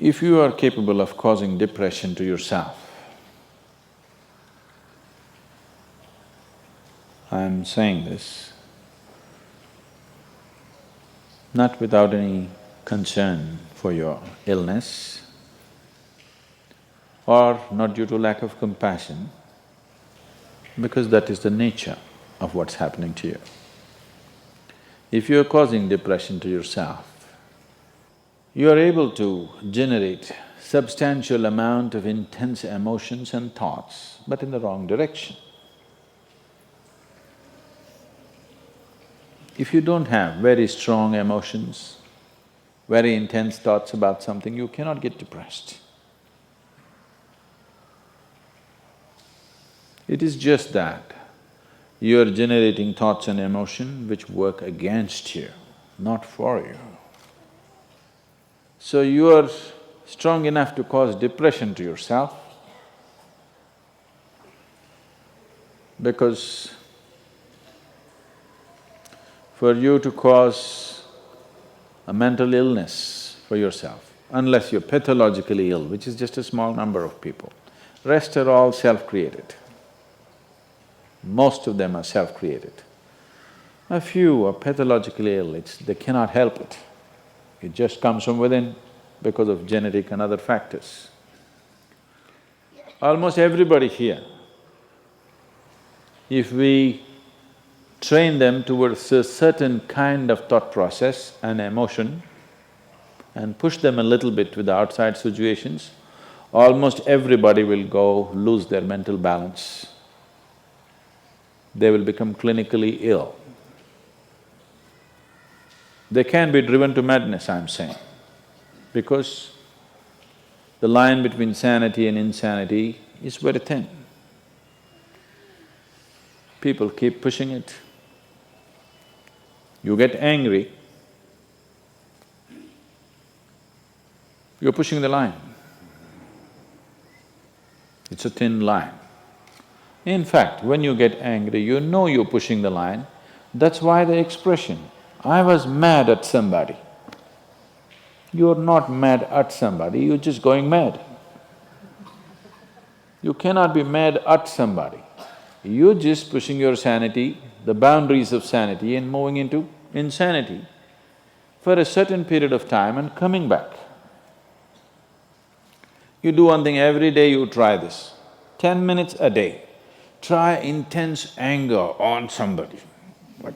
If you are capable of causing depression to yourself, I'm saying this not without any concern for your illness or not due to lack of compassion, because that is the nature of what's happening to you. If you're causing depression to yourself, you are able to generate substantial amount of intense emotions and thoughts, but in the wrong direction. If you don't have very strong emotions, very intense thoughts about something, you cannot get depressed. It is just that you are generating thoughts and emotion which work against you, not for you. So you are strong enough to cause depression to yourself because for you to cause a mental illness for yourself, unless you're pathologically ill, which is just a small number of people, rest are all self-created. Most of them are self-created. A few are pathologically ill, they cannot help it. It just comes from within because of genetic and other factors. Almost everybody here, if we train them towards a certain kind of thought process and emotion and push them a little bit with the outside situations, almost everybody will go lose their mental balance. They will become clinically ill. They can be driven to madness, I'm saying, because the line between sanity and insanity is very thin. People keep pushing it. You get angry, you're pushing the line. It's a thin line. In fact, when you get angry, you know you're pushing the line. That's why the expression, I was mad at somebody. You're not mad at somebody, you're just going mad. You cannot be mad at somebody. You're just pushing your sanity, the boundaries of sanity and moving into insanity for a certain period of time and coming back. You do one thing every day, you try this, 10 minutes a day. Try intense anger on somebody. What?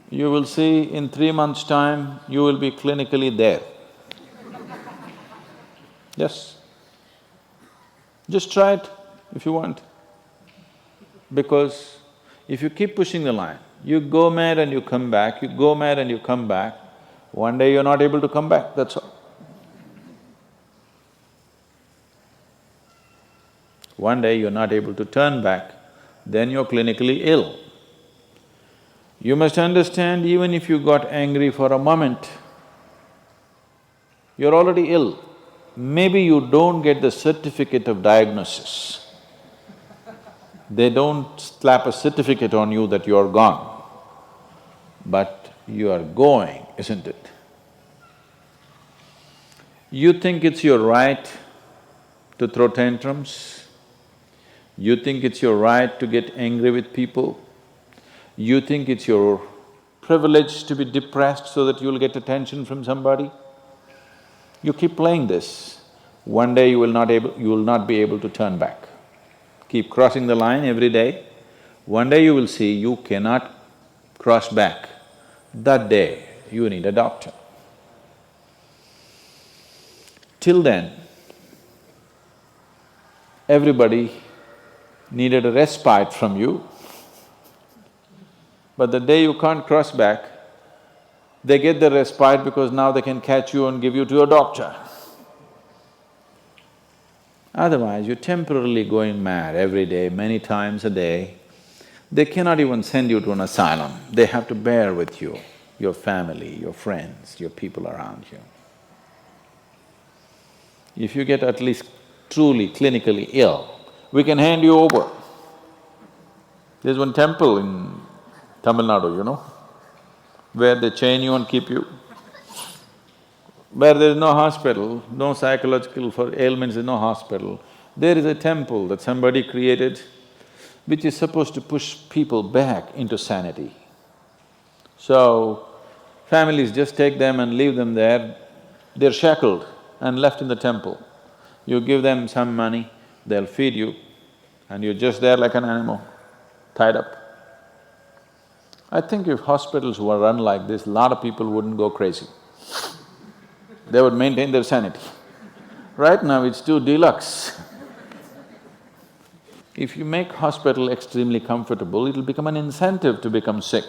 You will see in 3 months' time, you will be clinically there. Yes. Just try it if you want. Because if you keep pushing the line, you go mad and you come back, you go mad and you come back, one day you're not able to come back, that's all. One day you're not able to turn back, then you're clinically ill. You must understand, even if you got angry for a moment, you're already ill. Maybe you don't get the certificate of diagnosis. They don't slap a certificate on you that you're gone, but you are going, isn't it? You think it's your right to throw tantrums, you think it's your right to get angry with people, you think it's your privilege to be depressed so that you'll get attention from somebody. You keep playing this, one day you will not be able to turn back. Keep crossing the line every day, one day you will see you cannot cross back. That day, you need a doctor. Till then, everybody needed a respite from you, but the day you can't cross back, they get the respite because now they can catch you and give you to a doctor. Otherwise, you're temporarily going mad every day, many times a day. They cannot even send you to an asylum, they have to bear with you, your family, your friends, your people around you. If you get at least truly clinically ill, we can hand you over. There's one temple in Tamil Nadu, where they chain you and keep you. where there is no hospital, no psychological for ailments, there's no hospital, there is a temple that somebody created which is supposed to push people back into sanity. So, families just take them and leave them there, they're shackled and left in the temple. You give them some money, they'll feed you, and you're just there like an animal, tied up. I think if hospitals were run like this, a lot of people wouldn't go crazy. They would maintain their sanity. Right now it's too deluxe. If you make hospital extremely comfortable, it'll become an incentive to become sick.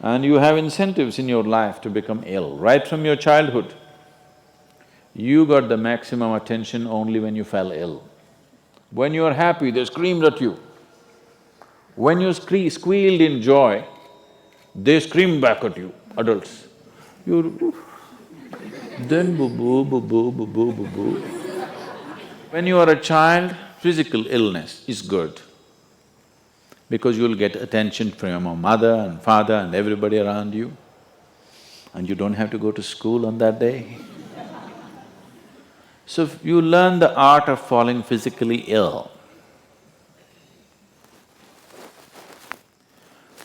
And you have incentives in your life to become ill, right from your childhood. You got the maximum attention only when you fell ill. When you are happy, they screamed at you. When you squealed in joy, they screamed back at you, adults. You… then boo-boo, boo-boo, boo-boo, boo-boo. When you are a child, physical illness is good because you'll get attention from your mother and father and everybody around you, and you don't have to go to school on that day. So you learn the art of falling physically ill.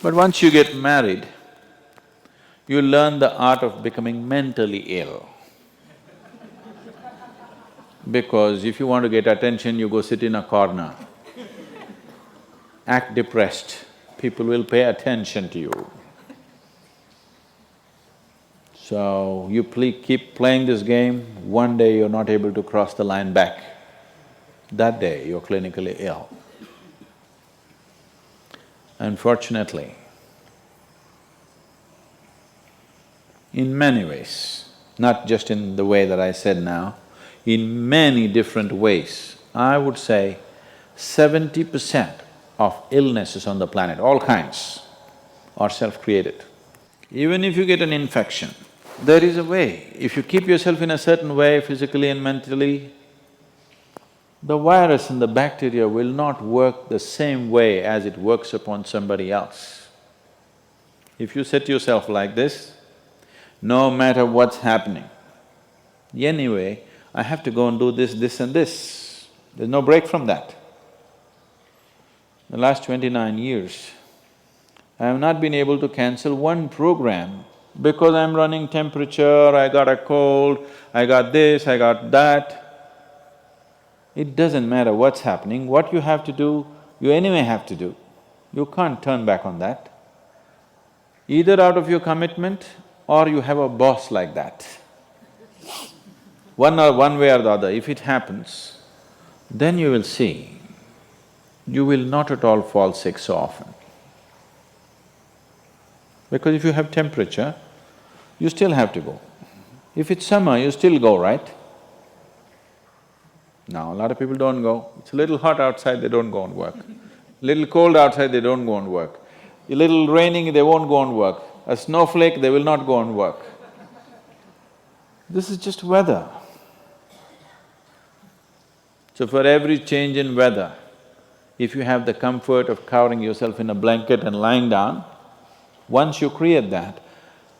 But once you get married, you learn the art of becoming mentally ill. Because if you want to get attention, you go sit in a corner, act depressed, people will pay attention to you. So, you keep playing this game, one day you're not able to cross the line back. That day, you're clinically ill. Unfortunately, in many ways, not just in the way that I said now, in many different ways, I would say 70% of illnesses on the planet, all kinds, are self-created. Even if you get an infection, there is a way. If you keep yourself in a certain way, physically and mentally, the virus and the bacteria will not work the same way as it works upon somebody else. If you set yourself like this, no matter what's happening, anyway, I have to go and do this, this and this. There's no break from that. The last 29 years, I have not been able to cancel one program because I'm running temperature, I got a cold, I got this, I got that. It doesn't matter what's happening, what you have to do, you anyway have to do. You can't turn back on that. Either out of your commitment or you have a boss like that. One way or the other, if it happens, then you will see, you will not at all fall sick so often. Because if you have temperature, you still have to go. If it's summer, you still go, right? Now, a lot of people don't go. It's a little hot outside, they don't go and work. Little cold outside, they don't go and work. A little raining, they won't go and work. A snowflake, they will not go and work. This is just weather. So for every change in weather, if you have the comfort of covering yourself in a blanket and lying down, once you create that,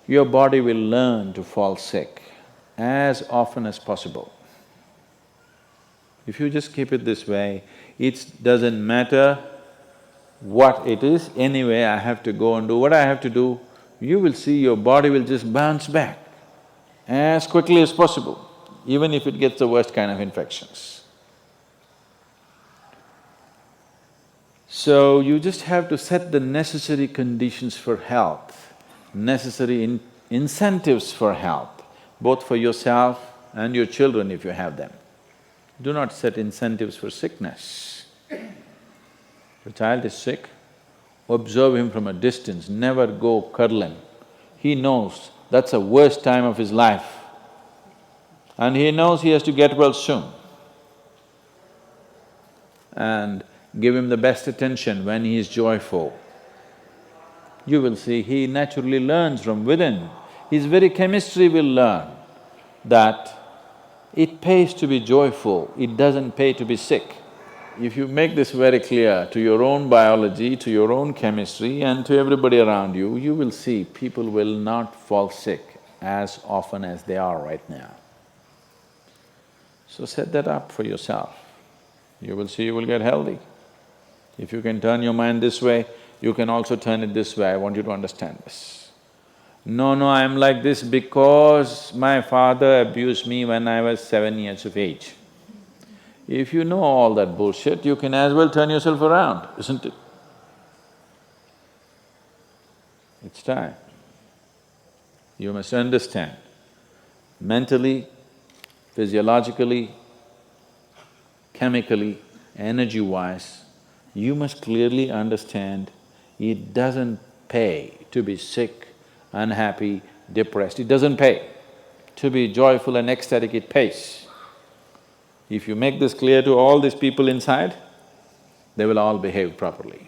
your body will learn to fall sick as often as possible. If you just keep it this way, it doesn't matter what it is, anyway I have to go and do what I have to do, you will see your body will just bounce back as quickly as possible, even if it gets the worst kind of infections. So, you just have to set the necessary conditions for health, necessary incentives for health, both for yourself and your children if you have them. Do not set incentives for sickness. If a child is sick, observe him from a distance, never go cuddle him. He knows that's the worst time of his life and he knows he has to get well soon. And give him the best attention when he is joyful. You will see he naturally learns from within. His very chemistry will learn that it pays to be joyful, it doesn't pay to be sick. If you make this very clear to your own biology, to your own chemistry and to everybody around you, you will see people will not fall sick as often as they are right now. So set that up for yourself. You will see you will get healthy. If you can turn your mind this way, you can also turn it this way. I want you to understand this. No, I'm like this because my father abused me when I was 7 years of age. If you know all that bullshit, you can as well turn yourself around, isn't it? It's time. You must understand, mentally, physiologically, chemically, energy-wise, you must clearly understand it doesn't pay to be sick, unhappy, depressed. It doesn't pay. To be joyful and ecstatic, it pays. If you make this clear to all these people inside, they will all behave properly.